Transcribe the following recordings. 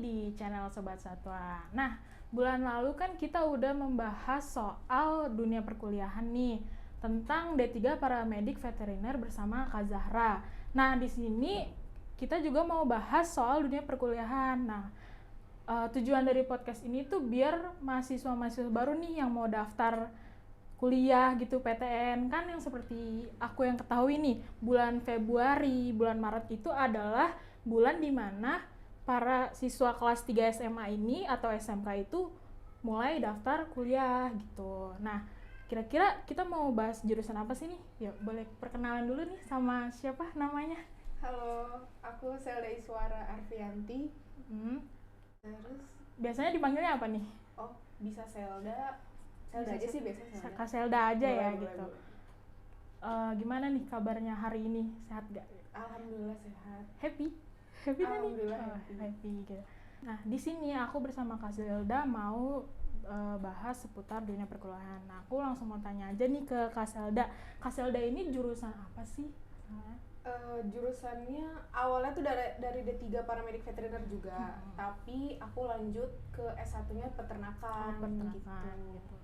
di channel Sobat Satwa. Nah, bulan lalu kan kita udah membahas soal dunia perkuliahan nih, tentang D3 Paramedik Veteriner bersama Kak Zahra. Nah, di sini kita juga mau bahas soal dunia perkuliahan. Nah, tujuan dari podcast ini tuh biar mahasiswa-mahasiswa baru nih yang mau daftar kuliah gitu PTN, kan yang seperti aku yang ketahui nih, bulan Februari, bulan Maret itu adalah bulan dimana para siswa kelas 3 SMA ini atau SMK itu mulai daftar kuliah gitu. Nah, kira-kira kita mau bahas jurusan apa sih nih? Yuk, boleh perkenalan dulu nih sama siapa namanya? Halo, aku Selda Iswara Arfianti. Terus, Biasanya dipanggilnya apa nih? oh bisa Selda aja sih biasanya Selda. Kak Selda aja Boleh, ya boleh, gitu. boleh. Gimana nih kabarnya hari ini? Sehat gak? Alhamdulillah sehat. Happy? Happy nih? Alhamdulillah Happy gitu. Nah, di sini aku bersama Kak Zelda mau bahas seputar dunia perkuliahan. Nah, aku langsung mau tanya aja nih ke Kak Zelda. Kak Zelda ini jurusan apa sih? Jurusannya awalnya tuh dari D3 Paramedik Veteriner juga, tapi aku lanjut ke S1-nya peternakan. Peternakan gitu.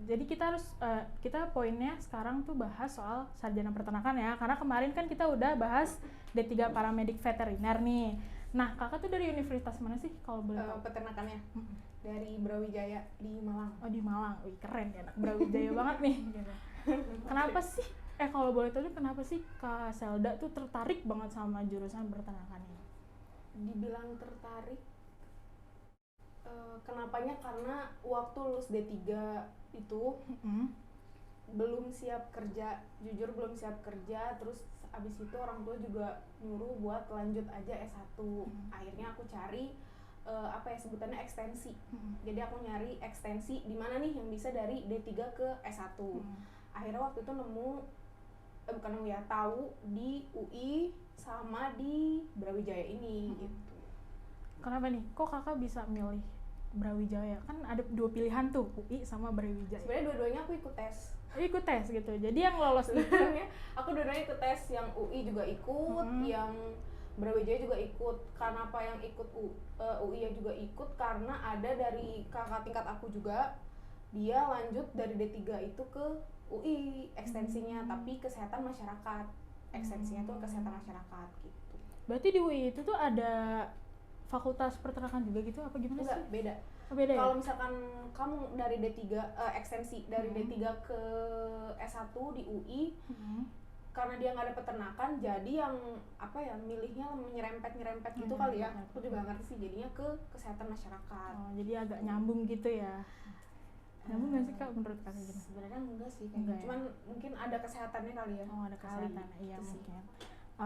Jadi kita poinnya sekarang tuh bahas soal sarjana peternakan ya, karena kemarin kan kita udah bahas D3 Paramedik Veteriner nih. Nah, kakak tuh dari universitas mana sih kalau boleh tahu? Peternakannya dari Brawijaya di Malang. Oh, di Malang. Wih, keren ya, anak Brawijaya banget nih gitu. Kenapa sih kalau boleh tahu kenapa sih Kak Selda tuh tertarik banget sama jurusan peternakan ini? Dibilang tertarik, kenapanya karena waktu lulus D3 itu belum siap kerja, jujur belum siap kerja. Terus abis itu orang tua juga nyuruh buat lanjut aja S1. Akhirnya aku cari sebutannya ekstensi. Jadi aku nyari ekstensi di mana nih yang bisa dari D3 ke S1. Akhirnya waktu itu tahu di UI sama di Brawijaya ini gitu. Kenapa nih? Kok kakak bisa milih Brawijaya? Kan ada dua pilihan tuh, UI sama Brawijaya. Sebenarnya dua-duanya aku ikut tes. Ikut tes gitu. Jadi yang lolos itu aku dua-duanya ikut tes, yang UI juga ikut, yang Brawijaya juga ikut. Kenapa yang ikut UI juga ikut? Karena ada dari kakak tingkat aku juga, dia lanjut dari D3 itu ke UI ekstensinya, tapi kesehatan masyarakat. Ekstensinya tuh kesehatan masyarakat gitu. Berarti di UI itu tuh ada fakultas peternakan juga gitu apa gimana? Enggak, sih? beda. Beda ya? Kalau misalkan kamu dari D3 ekstensi dari D3 ke S1 di UI, karena dia nggak ada peternakan, jadi yang milihnya nyerempet gitu kali ya. Aku juga ngerti sih, jadinya ke kesehatan masyarakat. Jadi agak nyambung gitu ya. Nyambung nggak sih Kak menurut kakak gimana? Sebenarnya enggak sih, cuman mungkin ada kesehatannya kali ya. Oh, ada kesehatan, iya gitu mungkin.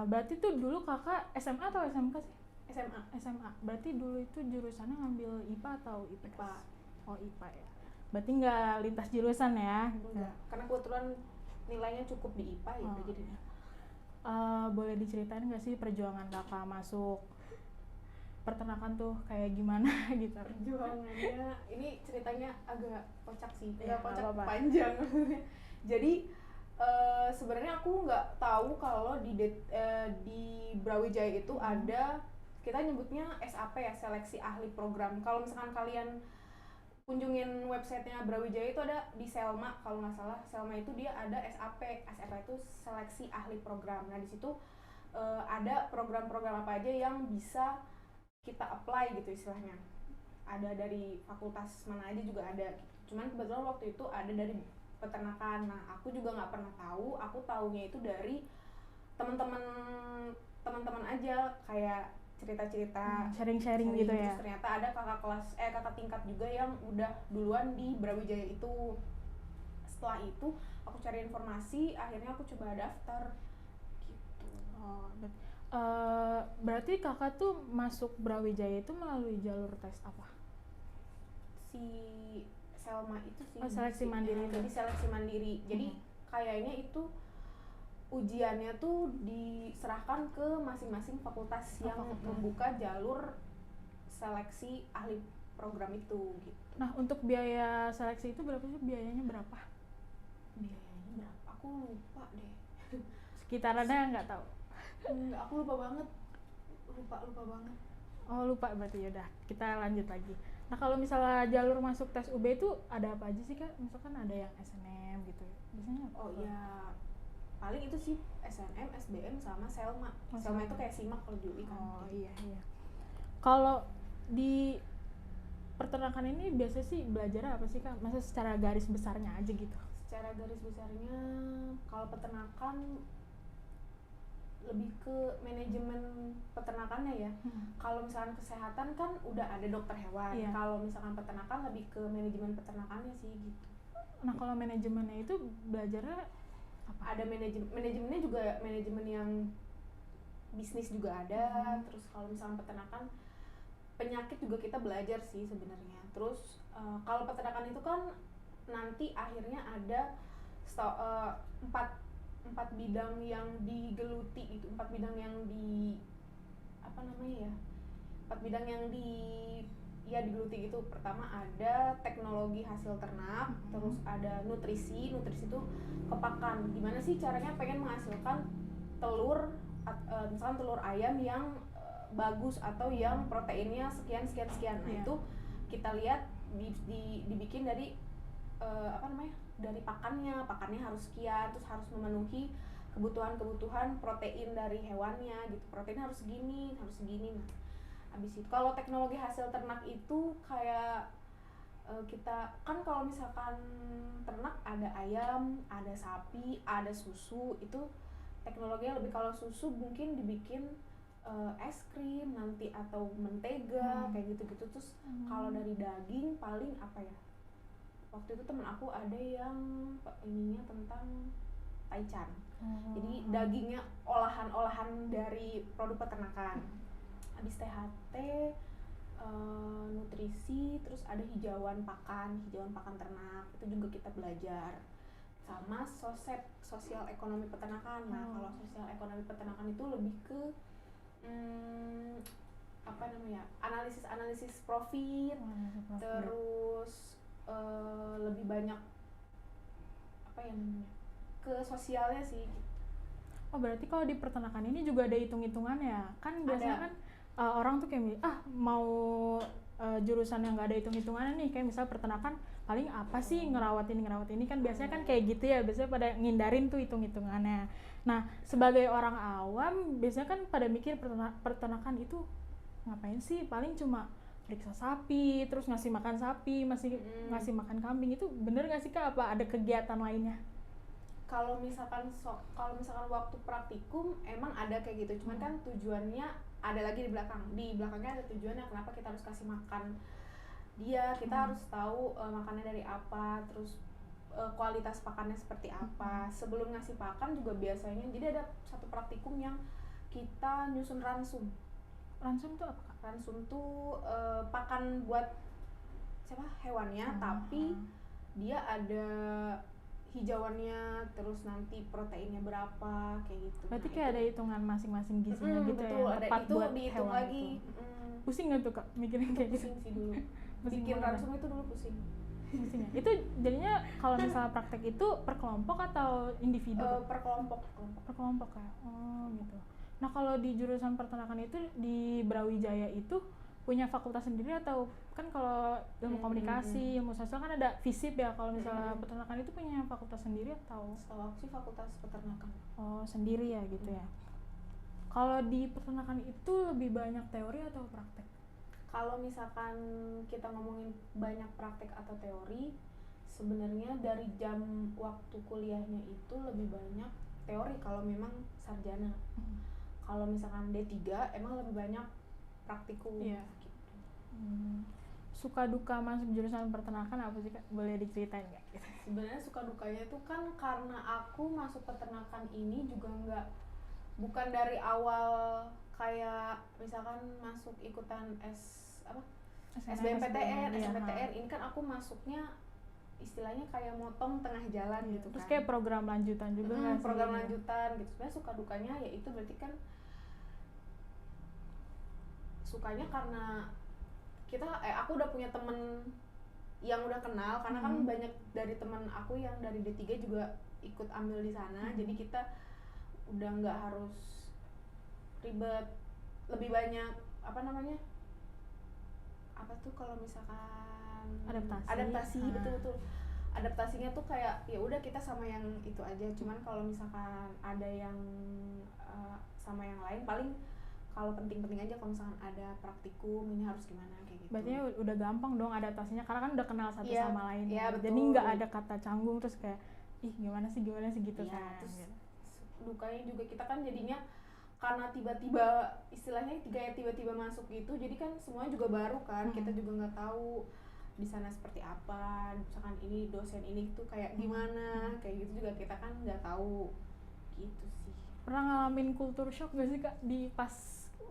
Berarti tuh dulu kakak SMA atau SMK sih? SMA. Berarti dulu itu jurusannya ngambil IPA atau IPS? IPA. Oh, IPA ya. Berarti nggak lintas jurusan ya? Enggak. Karena kebetulan nilainya cukup di IPA ya, jadinya. Boleh diceritain nggak sih perjuangan kakak masuk peternakan tuh kayak gimana gitu? Perjuangannya ini ceritanya agak kocak sih, panjang. Jadi sebenarnya aku nggak tahu kalau di Brawijaya itu ada, kita nyebutnya SAP ya, seleksi ahli program. Kalau misalkan kalian kunjungin websitenya Brawijaya itu ada di Selma, kalau nggak salah. Selma itu dia ada SAP itu seleksi ahli program. Nah di situ ada program-program apa aja yang bisa kita apply gitu istilahnya. Ada dari fakultas mana aja juga ada gitu. Cuman kebetulan waktu itu ada dari peternakan. Nah aku juga nggak pernah tahu, aku taunya itu dari teman-teman aja, kayak cerita-cerita, sharing gitu ya. Terus ternyata ada kakak tingkat juga yang udah duluan di Brawijaya itu. Setelah itu aku cari informasi, akhirnya aku coba daftar gitu. Berarti kakak tuh masuk Brawijaya itu melalui jalur tes apa? Si Selma itu sih. Seleksi mandiri itu. Jadi seleksi mandiri. Jadi kayaknya itu ujiannya tuh diserahkan ke masing-masing fakultas yang membuka jalur seleksi ahli program itu gitu. Nah, untuk biaya seleksi itu berapa sih? Biayanya berapa? Aku lupa deh. Sekitarannya nggak tahu. Aku lupa banget. Oh lupa berarti, ya udah kita lanjut lagi. Nah kalau misalnya jalur masuk tes UB itu ada apa aja sih kak? Misalkan ada yang SNM gitu, biasanya apa? Oh iya, paling itu sih SNM, SBM sama Selma. Oh, Selma Selma. itu kayak simak kalau di UI kan. Oh iya iya. Kalau di peternakan ini biasa sih belajar apa sih kak? Masa secara garis besarnya aja gitu? Secara garis besarnya, kalau peternakan lebih ke manajemen peternakannya ya. Kalau misalkan kesehatan kan udah ada dokter hewan. Iya. Kalau misalkan peternakan lebih ke manajemen peternakannya sih gitu. Nah kalau manajemennya itu belajarnya apa? Ada manajemennya juga manajemen yang bisnis juga ada. Terus kalau misalkan peternakan, penyakit juga kita belajar sih sebenarnya. Terus kalau peternakan itu kan nanti akhirnya ada empat bidang yang digeluti itu, empat bidang yang di apa namanya ya, empat bidang yang digeluti gitu. Pertama ada teknologi hasil ternak, terus ada nutrisi itu kepakan. Gimana sih caranya pengen menghasilkan telur, misalkan telur ayam yang bagus atau yang proteinnya sekian. Nah itu kita lihat dibikin dari dari pakannya harus sekian, terus harus memenuhi kebutuhan protein dari hewannya gitu. Proteinnya harus segini. Nah, habis itu kalau teknologi hasil ternak itu kayak kita kan kalau misalkan ternak ada ayam, ada sapi, ada susu, itu teknologinya lebih, kalau susu mungkin dibikin es krim nanti atau mentega kayak gitu-gitu. Terus kalau dari daging paling apa ya, waktu itu temen aku ada yang ininya tentang taichan. Jadi dagingnya olahan dari produk peternakan. Habis THT, nutrisi, terus ada hijauan pakan ternak, itu juga kita belajar. Sama sosial ekonomi peternakan. Nah kalau sosial ekonomi peternakan itu lebih ke analisis profit, terus lebih banyak ke sosialnya sih. Oh berarti kalau di peternakan ini juga ada hitung-hitungannya ya? Kan biasanya kan orang tuh kayak mau jurusan yang nggak ada hitung-hitungannya nih, kayak misal peternakan paling apa sih ngerawat ini kan biasanya kan kayak gitu ya, biasanya pada ngindarin tuh hitung-hitungannya. Nah sebagai orang awam biasanya kan pada mikir peternakan itu ngapain sih, paling cuma periksa sapi, terus ngasih makan sapi, ngasih makan kambing. Itu bener nggak sih kak, apa ada kegiatan lainnya? Kalau misalkan waktu praktikum emang ada kayak gitu, cuman kan tujuannya ada lagi di belakangnya ada tujuannya kenapa kita harus kasih makan dia, kita harus tahu makannya dari apa, terus kualitas pakannya seperti apa. Sebelum ngasih pakan juga biasanya, jadi ada satu praktikum yang kita nyusun ransum. Ransum tuh apa kak? Ransum tuh pakan buat hewannya, tapi dia ada hijauannya, terus nanti proteinnya berapa kayak gitu. Berarti kayak ada hitungan masing-masing gizinya gitu betul, ya, tepat itu buat dihitung hewan lagi. Pusing nggak tuh kak mikirin kayak gitu? Pusing sih dulu. Bikin ransum itu dulu pusing. Pusing ya? Itu jadinya kalau misalnya praktek itu per kelompok atau individu? Per kelompok. Per kelompok ya? Oh gitu. Nah kalau di jurusan peternakan itu di Brawijaya itu punya fakultas sendiri, atau kan kalau ilmu komunikasi, ilmu sosial kan ada FISIP ya, kalau misalnya peternakan itu punya fakultas sendiri atau? Setahu aku sih fakultas peternakan. Oh sendiri ya gitu ya. Kalau di peternakan itu lebih banyak teori atau praktek? Kalau misalkan kita ngomongin banyak praktek atau teori, sebenarnya dari jam waktu kuliahnya itu lebih banyak teori kalau memang sarjana. Kalau misalkan D3 emang lebih banyak praktikum. Iya. Suka duka masuk jurusan peternakan apa sih kak? Boleh diceritain nggak? Sebenarnya suka dukanya itu kan karena aku masuk peternakan ini juga bukan dari awal kayak misalkan masuk ikutan SBMPTN, ini kan aku masuknya istilahnya kayak motong tengah jalan gitu. Terus kan kayak program lanjutan juga kan? Program lanjutan gitu. Sebenarnya suka dukanya ya itu berarti kan sukanya karena aku udah punya temen yang udah kenal, karena kan banyak dari teman aku yang dari D3 juga ikut ambil di sana. Jadi kita udah nggak harus ribet, lebih banyak apa tuh kalau misalkan Adaptasi. betul adaptasinya tuh kayak ya udah kita sama yang itu aja, cuman kalau misalkan ada yang sama yang lain paling kalau penting-penting aja, kalau misalkan ada praktikum ini harus gimana kayak gitu. Berarti udah gampang dong adaptasinya karena kan udah kenal satu Iya, sama lain. iya, betul. Jadi nggak ada kata canggung terus kayak ih gimana sih gitu Iya, kan. terus Gitu. dukanya juga kita kan jadinya karena tiba-tiba istilahnya tiba-tiba masuk gitu, jadi kan semuanya juga baru kan, kita juga nggak tahu di sana seperti apa, misalkan ini dosen ini tuh kayak gimana, kayak gitu juga kita kan nggak tahu gitu sih. Pernah ngalamin culture shock gak sih Kak di pas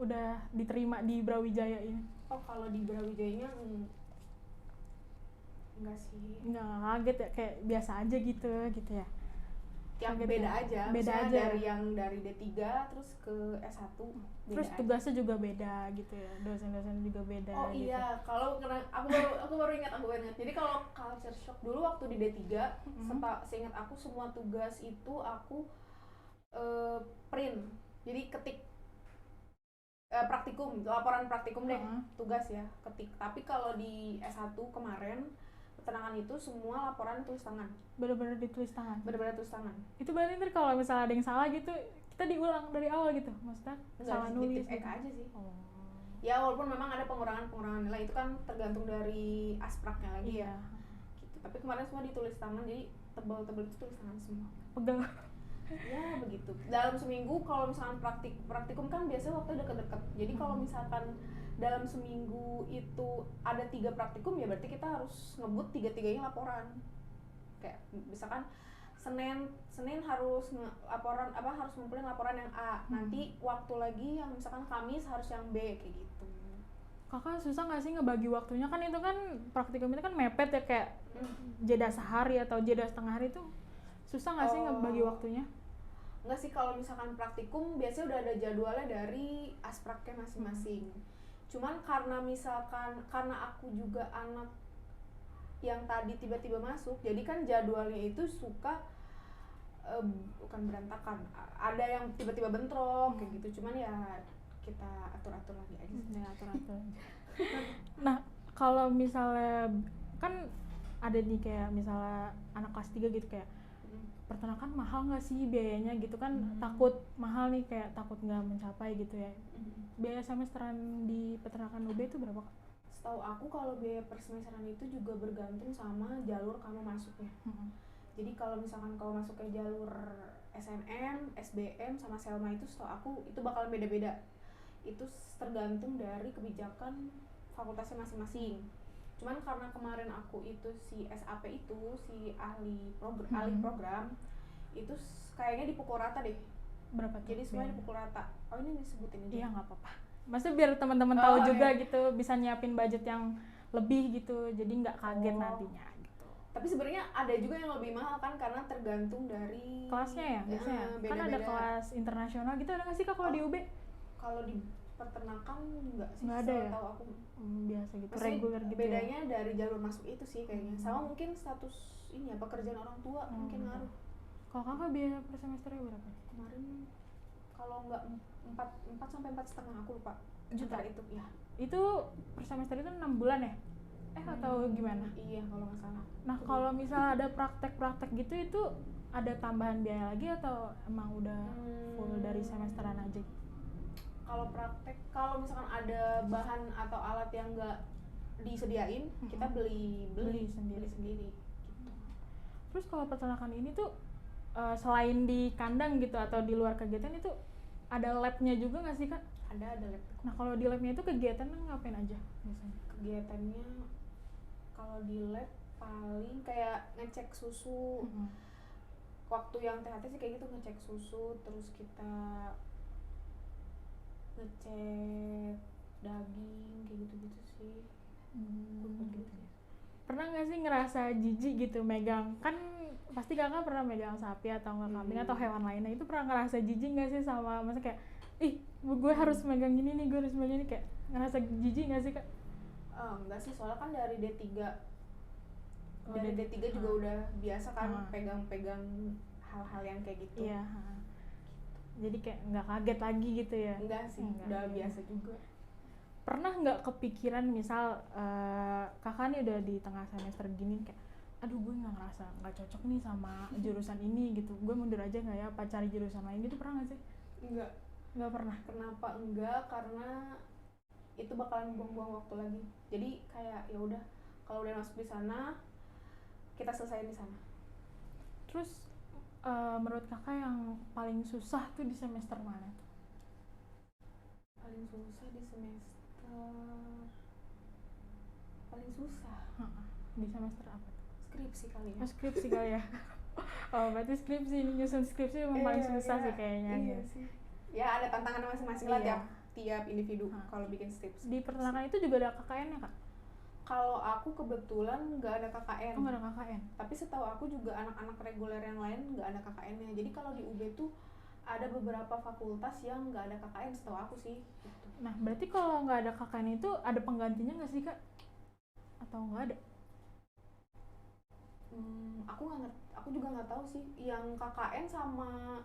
udah diterima di Brawijaya ini? Oh kalau di Brawijayanya enggak sih, Nggak kaget ya, kayak biasa aja gitu ya. yang Kaget beda ya? aja, Beda misalnya aja. dari yang dari D3 terus ke S1 beda Terus aja. tugasnya juga beda gitu ya, dosen-dosen juga beda Oh gitu. iya, kalau karena aku baru ingat. Jadi kalau culture shock dulu waktu di D3, seingat aku semua tugas itu aku print. Jadi ketik praktikum, laporan praktikum deh, tugas ya, ketik. Tapi kalau di S1 kemarin peternakan itu semua laporan tulis tangan. Bener-bener ditulis tangan. Bener-bener tulis tangan. Itu berarti ntar kalau misalnya ada yang salah gitu, kita diulang dari awal gitu, maksudnya salah nulis Tip X gitu. aja sih. Oh. Ya walaupun memang ada pengurangan nilai, itu kan tergantung dari aspraknya lagi Iya. ya. Gitu. Tapi kemarin semua ditulis tangan, jadi tebal-tebal itu tulis tangan semua. Pegal. Ya begitu. Dalam seminggu kalau misalkan praktikum kan biasanya waktu deket-deket. Jadi kalau misalkan dalam seminggu itu ada 3 praktikum, ya berarti kita harus ngebut 3-3-nya laporan. Kayak misalkan Senin harus laporan harus ngumpulin laporan yang A. Nanti waktu lagi yang misalkan Kamis harus yang B kayak gitu. Kakak susah nggak sih ngebagi waktunya, kan itu kan praktikum itu kan mepet ya, kayak jeda sehari atau jeda setengah hari itu susah nggak sih ngebagi waktunya? Enggak sih, kalau misalkan praktikum biasanya udah ada jadwalnya dari aspraknya masing-masing. Cuman karena aku juga anak yang tadi tiba-tiba masuk, jadi kan jadwalnya itu suka bukan berantakan, ada yang tiba-tiba bentrok kayak gitu. Cuman ya kita atur-atur lagi aja sih. Ya, atur-atur. Nah, kalau misalnya kan ada nih kayak misalnya anak kelas 3 gitu, kayak peternakan mahal nggak sih biayanya gitu kan, takut mahal nih, kayak takut nggak mencapai gitu ya. Biaya semesteran di peternakan UB itu berapa Kak? Setahu aku kalau biaya per semesteran itu juga bergantung sama jalur kamu masuknya. Jadi kalau misalkan kamu masuk ke jalur SNM, SBM sama Selma itu setahu aku itu bakal beda-beda. Itu tergantung dari kebijakan fakultasnya masing-masing. Cuman karena kemarin aku itu si SAP itu, si ahli program itu kayaknya dipukul rata deh. Berapa tuh? Jadi semuanya dipukul rata. Oh ini disebutin aja. Iya nggak apa-apa. Maksudnya biar teman-teman tahu juga gitu, bisa nyiapin budget yang lebih gitu, jadi nggak kaget nantinya gitu. Tapi sebenarnya ada juga yang lebih mahal kan, karena tergantung dari kelasnya ya biasanya. Kan beda-beda. ada kelas internasional gitu, ada nggak sih Kak kalau di UB? Kalau di peternakan enggak sih, nggak ada ya? Tahu aku Biasa gitu, maksudnya reguler gitu. bedanya ya? Dari jalur masuk itu sih kayaknya. Sama mungkin status ini ya, pekerjaan orang tua mungkin ngaruh. Kalau Kakak biaya per semesternya berapa? Kemarin kalau nggak 4 sampai 4,5 aku lupa. Juta itu ya. Itu per semester itu 6 bulan ya? Atau gimana? Iya kalau nggak salah. Nah kalau misalnya ada praktek-praktek gitu, itu ada tambahan biaya lagi atau emang udah full dari semesteran aja? Kalau praktek, kalau misalkan ada bahan atau alat yang nggak disediain, kita beli sendiri gitu. Terus kalau peternakan ini tuh selain di kandang gitu atau di luar kegiatan itu ada labnya juga nggak sih Kak? Ada lab. Nah kalau di labnya itu kegiatannya ngapain aja biasanya? Kegiatannya kalau di lab paling kayak ngecek susu. Waktu yang THT sih kayak gitu, ngecek susu, terus kita ngecek daging kayak gitu-gitu sih. Gitu. Pernah nggak sih ngerasa jijik gitu megang, kan pasti Kakak pernah megang sapi atau nggak kambing atau hewan lainnya, itu pernah ngerasa jijik nggak sih sama, maksudnya kayak gue harus megang gini nih, gue harus megang ini, kayak ngerasa jijik nggak sih Kak? Enggak sih, soalnya kan dari D3 dari D3 juga udah biasa kan pegang-pegang hal-hal yang kayak gitu. Iya. Jadi kayak nggak kaget lagi gitu ya? Enggak sih, udah biasa juga. pernah nggak kepikiran misal kakak nih udah di tengah semester gini kayak aduh gue nggak cocok nih sama jurusan ini gitu, gue mundur aja nggak ya, apa cari jurusan lain gitu, pernah nggak sih? Nggak pernah. Kenapa enggak? Karena itu bakalan buang-buang waktu lagi. Jadi kayak ya udah, kalau udah masuk di sana kita selesaiin di sana. Terus menurut kakak yang paling susah tuh di semester mana tuh? Paling susah di semester paling susah Di semester apa tuh? skripsi kali ya. Oh, skripsi kali ya. Oh berarti skripsi, nyusun skripsi emang paling susah sih kayaknya. Iya sih. Ya ada tantangan masing-masing lah Iya. tiap individu kalau bikin skripsi. Di peternakan itu juga ada KKN ya kak? Kalau aku kebetulan nggak ada KKN. Oh nggak ada KKN. Tapi setahu aku juga anak-anak reguler yang lain nggak ada KKN-nya. Jadi kalau di UB tuh ada beberapa fakultas yang nggak ada KKN setahu aku sih. Gitu. Nah berarti kalau nggak ada KKN itu ada penggantinya nggak sih kak? Atau nggak ada? Aku juga nggak tahu sih. Yang KKN sama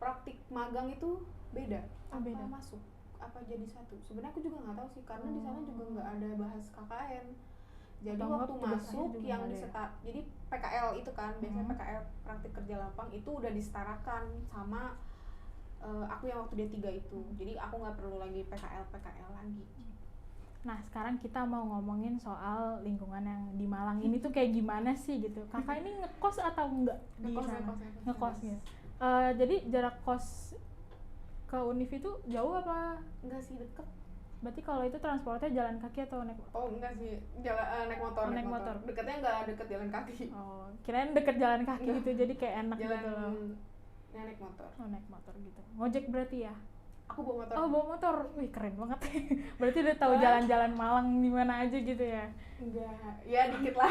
praktik magang itu beda. Beda. Masuk apa jadi satu? Sebenarnya aku juga nggak tahu sih, karena di sana juga nggak ada bahas KKN. Jadi atau waktu masuk yang jadi PKL itu kan, biasanya PKL praktik kerja lapang itu udah disetarakan sama aku yang waktu D3 itu. Jadi aku nggak perlu lagi PKL lagi. Nah sekarang kita mau ngomongin soal lingkungan yang di Malang ini tuh kayak gimana sih gitu. Kakak ini ngekos atau enggak di sana? Ngekos ya. Jadi jarak kos ke Univ itu jauh apa? Enggak sih, deket. Berarti kalau itu transportnya jalan kaki atau naik motor? Oh enggak sih, naik motor. Naik motor. Deketnya nggak deket jalan kaki. Oh kirain deket jalan kaki gitu, jadi kayak enak gitu loh. Naik motor. Oh naik motor gitu. Ngojek berarti ya? Aku bawa motor. Oh bawa motor, wih keren banget. Berarti udah tahu jalan-jalan Malang di mana aja gitu ya? Enggak, ya dikit lah.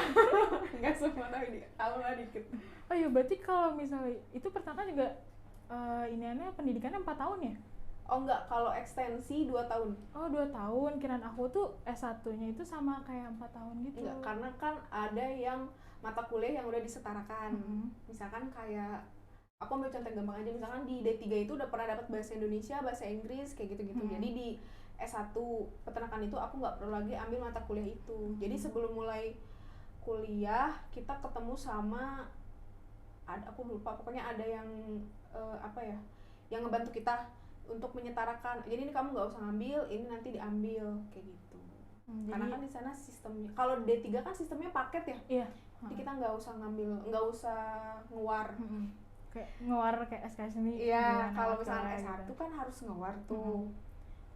Enggak semua tapi tahu lah dikit. Oh iya berarti kalau misalnya itu pertama juga iniannya pendidikannya 4 tahun ya? Oh enggak, kalau ekstensi 2 tahun. Oh 2 tahun, kirain aku tuh S1-nya itu sama kayak 4 tahun gitu. Enggak, karena kan ada yang mata kuliah yang udah disetarakan. Misalkan kayak aku ambil contoh gampang aja, misalkan di D3 itu udah pernah dapat bahasa Indonesia, bahasa Inggris kayak gitu-gitu. Jadi di S1 peternakan itu aku nggak perlu lagi ambil mata kuliah itu. Jadi sebelum mulai kuliah kita ketemu sama aku lupa, pokoknya ada yang yang ngebantu kita untuk menyetarakan. Jadi ini kamu nggak usah ngambil, ini nanti diambil kayak gitu. Karena kan di sana sistemnya, kalau D3 kan sistemnya paket ya. Iya. Jadi kita nggak usah ngambil, nggak usah ngewar. Kayak ngewar kayak SKS ini. Iya, kalau misalnya S1 gitu kan harus ngewar tuh.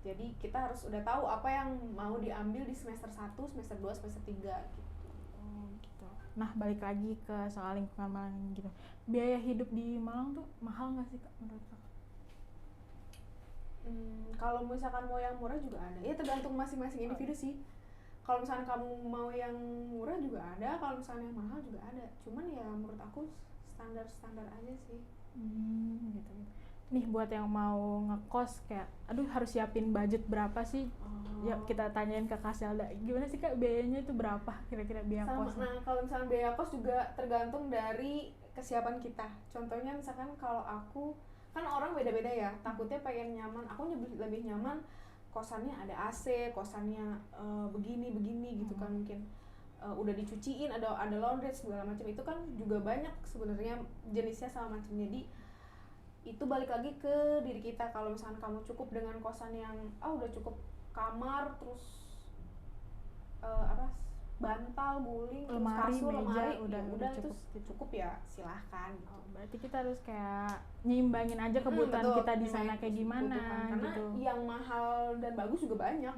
Jadi kita harus udah tahu apa yang mau diambil di semester 1, semester 2, semester 3 gitu. Oh, gitu. Nah, balik lagi ke soal lingkungan Malang gitu. Biaya hidup di Malang tuh mahal nggak sih Kak menurut Kak? Kalau misalkan mau yang murah juga ada. Ya tergantung masing-masing individu sih. Kalau misalkan kamu mau yang murah juga ada, kalau misalnya yang mahal juga ada. Cuman ya menurut aku standar aja sih. Gitu. Nih buat yang mau ngekos kayak, aduh harus siapin budget berapa sih? Ya kita tanyain ke Kak Selda, gimana sih Kak biayanya itu berapa kira-kira biaya kos? Nah kalau misalnya biaya kos juga tergantung dari kesiapan kita. Contohnya misalkan kalau aku, kan orang beda-beda ya, takutnya pengen nyaman, aku lebih nyaman kosannya ada AC, kosannya begini gitu kan, mungkin udah dicuciin, ada laundry segala macam, itu kan juga banyak sebenarnya jenisnya sama macamnya. Jadi itu balik lagi ke diri kita. Kalau misalkan kamu cukup dengan kosan yang udah cukup kamar, terus bantal, guling, lemari, terus kasur, meja, lemari, udah cukup ya silahkan gitu. Berarti kita harus kayak nyimbangin aja kebutuhan kita di sana kayak gimana karena gitu. Yang mahal dan bagus juga banyak.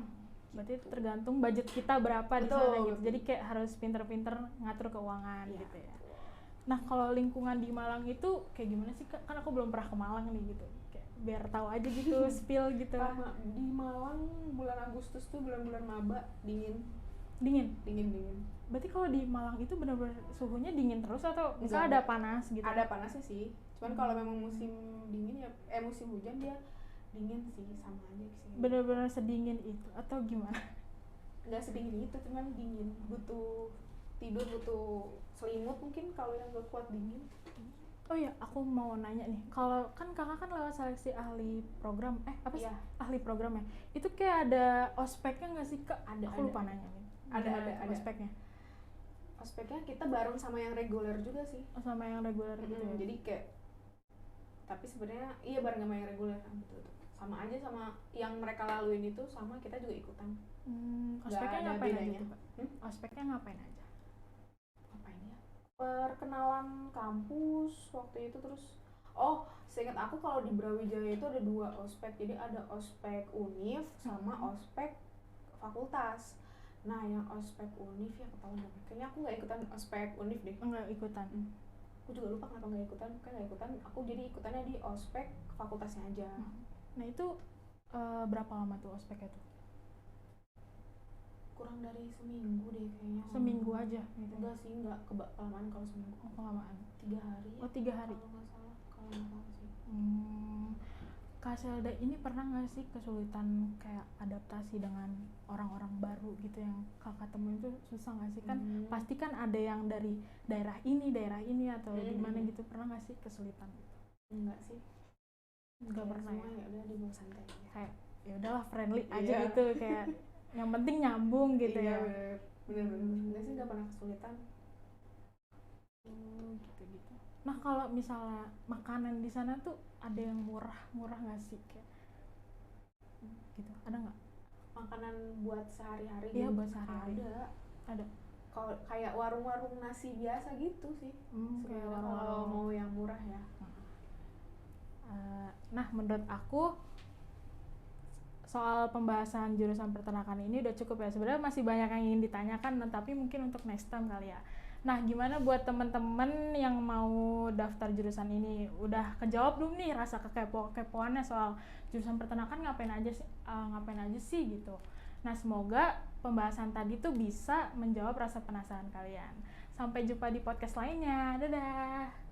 Berarti tergantung budget kita berapa di sana gitu. Jadi kayak harus pinter-pinter ngatur keuangan gitu ya. Nah kalau lingkungan di Malang itu kayak gimana sih Kak? Kan aku belum pernah ke Malang nih gitu. Kayak biar tahu aja gitu, spill gitu. Di Malang bulan Agustus tuh bulan-bulan maba, dingin. Berarti kalau di Malang itu benar-benar suhunya dingin terus atau misalnya ada panas gitu? Ada panasnya sih. Cuman kalau memang musim dingin ya, musim hujan dia dingin sih, sama aja sih. Benar-benar sedingin itu atau gimana? Nggak sedingin itu, cuman dingin. Butuh tidur, butuh selimut mungkin kalau yang nggak kuat dingin. Oh iya, aku mau nanya nih. Kalau kan kakak kan lewat seleksi ahli program, apa sih? Iya. Ahli program ya. Itu kayak ada ospeknya nggak sih kak? Ada, Aku lupa ada. nanya nih. Ada, Gimana ada, tuh ada. ospeknya? Ospeknya kita bareng sama yang reguler juga sih. Oh, sama yang reguler gitu ya? Jadi kayak, tapi sebenarnya iya bareng sama yang reguler, betul. Sama aja sama yang mereka laluin itu, sama kita juga ikutan. Ospeknya ada ngapain aja bedanya. tuh kak? Ospeknya ngapain aja? Ngapain ya? Perkenalan kampus waktu itu, terus seingat aku kalau di Brawijaya itu ada 2 ospek. Jadi ada ospek univ sama ospek fakultas. Nah, yang ospek univ ya ketahuan dong. Kayaknya aku nggak ikutan ospek univ deh. Enggak ikutan. Aku juga lupa kenapa nggak ikutan. Kayak nggak ikutan. Aku jadi ikutannya di ospek fakultasnya aja. Nah itu berapa lama tuh ospeknya tuh? Kurang dari seminggu deh kayaknya. Seminggu aja gitu? Enggak sih, enggak kelamaan kalau seminggu. Oh, kelamaan. 3 hari. Oh, 3 hari. Kalau nggak salah sih. Kak Selda ini pernah nggak sih kesulitan kayak adaptasi dengan orang-orang baru gitu yang kakak temuin tuh susah nggak sih? Kan pasti kan ada yang dari daerah ini atau gimana gitu, pernah nggak sih kesulitan? Enggak sih. Nggak pernah semua ya? Ya udah dibawa santai aja. Kayak ya udahlah friendly aja Iya. gitu, kayak yang penting nyambung gitu Iya, ya. bener. Enggak sih, nggak pernah kesulitan. Gitu. Nah kalau misalnya makanan di sana tuh ada yang murah nggak sih kayak gitu, ada nggak? Makanan buat sehari-hari? Iya, gitu? buat sehari-hari. Ada. Kalau kayak warung-warung nasi biasa gitu sih. Kayak Sebenarnya kalau warung-warung. mau yang murah ya. Nah menurut aku soal pembahasan jurusan peternakan ini udah cukup ya. Sebenarnya masih banyak yang ingin ditanyakan, tapi mungkin untuk next time kali ya. Nah, gimana buat teman-teman yang mau daftar jurusan ini? Udah kejawab belum nih rasa kekepoannya soal jurusan peternakan ngapain aja sih gitu. Nah, semoga pembahasan tadi tuh bisa menjawab rasa penasaran kalian. Sampai jumpa di podcast lainnya. Dadah.